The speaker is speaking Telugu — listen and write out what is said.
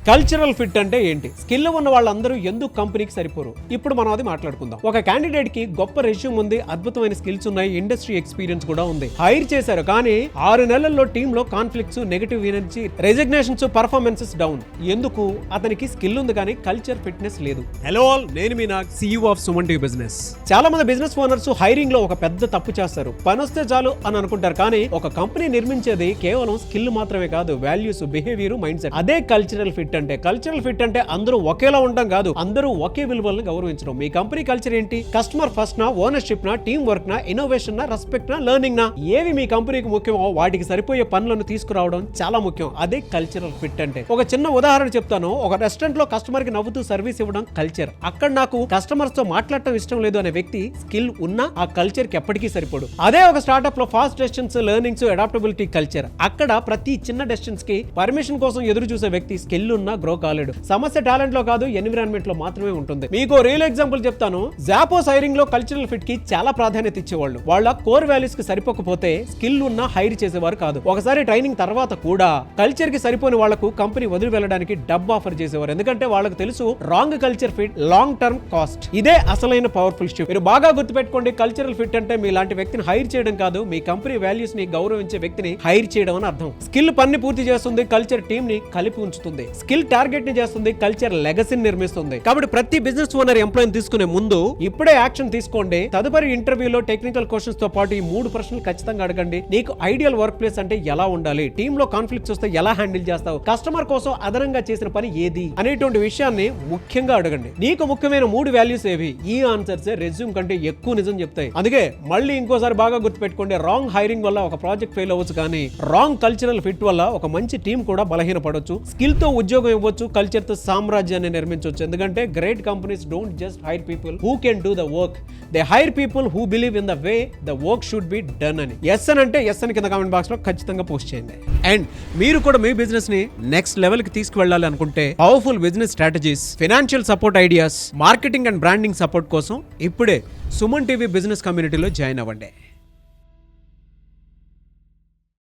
కల్చరల్ ఫిట్ అంటే ఏంటి? స్కిల్ ఉన్న వాళ్ళందరూ ఎందుకు కంపెనీకి సరిపోరు? ఇప్పుడు మనం అది మాట్లాడుకుందాం. ఒక క్యాండిడేట్ కి గొప్ప రెజ్యూమ్ ఉంది, అద్భుతమైన స్కిల్స్ ఉన్నాయి, ఇండస్ట్రీ ఎక్స్పీరియన్స్ కూడా ఉంది. హైర్ చేశారు, కానీ 6 నెలల్లో టీమ్ లో conflicts, negative energy, resignations, performances down. ఎందుకు? అతనికి స్కిల్ ఉంది కానీ కల్చర్ ఫిట్నెస్ లేదు. హలో ఆల్, నేను మీ Nag, CEO of Suman TV business. చాలా మంది బిజినెస్ ఓనర్స్ హైరింగ్ లో ఒక పెద్ద తప్పు చేస్తారు. పని వస్తే చాలు అని అనుకుంటారు, కానీ ఒక కంపెనీ నిర్మించేది కేవలం స్కిల్ మాత్రమే కాదు, వాల్యూస్, బిహేవియర్, మైండ్ సెట్. అదే కల్చరల్ ఫిట్ అంటే. కల్చరల్ ఫిట్ అంటే అందరూ ఒకేలా ఉండడం కాదు, అందరూ ఒకే విలువలను గౌరవించడం. మీ కంపెనీ కల్చర్ ఏంటి? కస్టమర్ ఫస్ట్ నా, ఓనర్షిప్ నా, టీమ్ వర్క్ నా, ఇన్నోవేషన్ నా, రెస్పెక్ట్ నా, లెర్నింగ్ నా? ఏవి మీ కంపెనీకి ముఖ్యమో వాటికి సరిపోయే పనులను తీసుకురావడం చాలా ముఖ్యం. అదే కల్చరల్ ఫిట్ అంటే. ఒక చిన్న ఉదాహరణ చెప్తాను. ఒక రెస్టారెంట్ లో కస్టమర్ కి నవ్వుతూ సర్వీస్ ఇవ్వడం కల్చర్. అక్కడ నాకు కస్టమర్స్ తో మాట్లాడటం ఇష్టం లేదు అనే వ్యక్తి స్కిల్ ఉన్నా ఆ కల్చర్ కి ఎప్పటికీ సరిపోడు. అదే ఒక స్టార్ట్అప్ లో fast decisions, learnings, adaptability culture. అక్కడ ప్రతి చిన్న డెసిషన్స్ కి పర్మిషన్ కోసం ఎదురు చూసే వ్యక్తి స్కిల్ ఉన్నా గ్రో కాలేడు. సమస్య టాలెంట్ లో కాదు, ఎన్విరాన్మెంట్ లో మాత్రమే ఉంటుంది. మీకు రియల్ ఎగ్జాంపుల్ చెప్తాను. జాపోస్ హైరింగ్ లో కల్చరల్ ఫిట్ కి చాలా ప్రాధాన్యత ఇచ్చేవాళ్ళు. వాళ్ళ కోర్ వాల్యూస్ కి సరిపోకపోతే స్కిల్ ఉన్న హైర్ చేసేవారు కాదు. ఒకసారి ట్రైనింగ్ తర్వాత కూడా కల్చర్ కి సరిపోని వాళ్లకు కంపెనీ వదిలి వెళ్ళడానికి డబ్బు ఆఫర్ చేసేవారు. ఎందుకంటే వాళ్ళకి తెలుసు wrong culture fit long term cost. ఇదే అసలైన పవర్ఫుల్ షిఫ్ట్. మీరు బాగా గుర్తుపెట్టుకోండి, కల్చరల్ ఫిట్ అంటే మీలాంటి వ్యక్తిని హైర్ చేయడం కాదు, మీ కంపెనీ వాల్యూస్ ని గౌరవించే వ్యక్తిని హైర్ చేయడం అని అర్థం. స్కిల్ పని పూర్తి చేస్తుంది, కల్చర్ టీమ్ ని కలిపి ఉంచుతుంది. స్కిల్ టార్గెట్ ని చేస్తుంది, కల్చర్ లెగసీని నిర్మిస్తుంది. కాబట్టి ప్రతి బిజినెస్ ఓనర్ ఎంప్లాయ్ తీసుకునే ముందు ఇప్పుడే యాక్షన్ తీసుకోండి. తదుపరి ఇంటర్వ్యూలో టెక్నికల్ క్వశ్చన్స్ తో పాటు ఈ 3 ప్రశ్నలు ఖచ్చితంగా అడగండి. నీకు ఐడియల్ వర్క్ ప్లేస్ అంటే ఎలా ఉండాలి? టీమ్ లో కాన్ఫ్లిక్ట్స్ వస్తే ఎలా హ్యాండిల్ చేస్తావు? కస్టమర్ కోసం అదనంగా చేసిన పని ఏది అనేటువంటి విషయాన్ని ముఖ్యంగా అడగండి. నీకు ముఖ్యమైన 3 వాల్యూస్ ఏవి? ఈ ఆన్సర్స్ రెజ్యూమ్ కంటే ఎక్కువ నిజం చెప్తాయి. అందుకే మళ్ళీ ఇంకోసారి బాగా గుర్తుపెట్టుకోండి, రాంగ్ హైరింగ్ వల్ల ఒక ప్రాజెక్ట్ ఫెయిల్ అవ్వచ్చు, కానీ రాంగ్ కల్చరల్ ఫిట్ వల్ల ఒక మంచి టీం కూడా బలహీనపడొచ్చు. స్కిల్ తో ఉద్యోగం ఇవ్వచ్చు, కల్చర్ తో సామ్రాజ్యాన్ని నిర్మించవచ్చు. ఎందుకంటే great companies don't just hire people who can do the work, they hire people who believe in the way the work should be done అని. ఎస్ అని అంటే ఎస్ అని కింద కామెంట్ బాక్స్ లో ఖచ్చితంగా పోస్ట్ చేయండి. అండ్ మీరు కూడా మీ బిజినెస్ ని నెక్స్ట్ లెవెల్ కి తీసుకువెళ్ళాలి అనుకుంటే powerful business strategies, financial support ideas, marketing and branding support కోసం ఇప్పుడే సుమన్ టీవీ బిజినెస్ కమ్యూనిటీలో జాయిన్ అవ్వండి.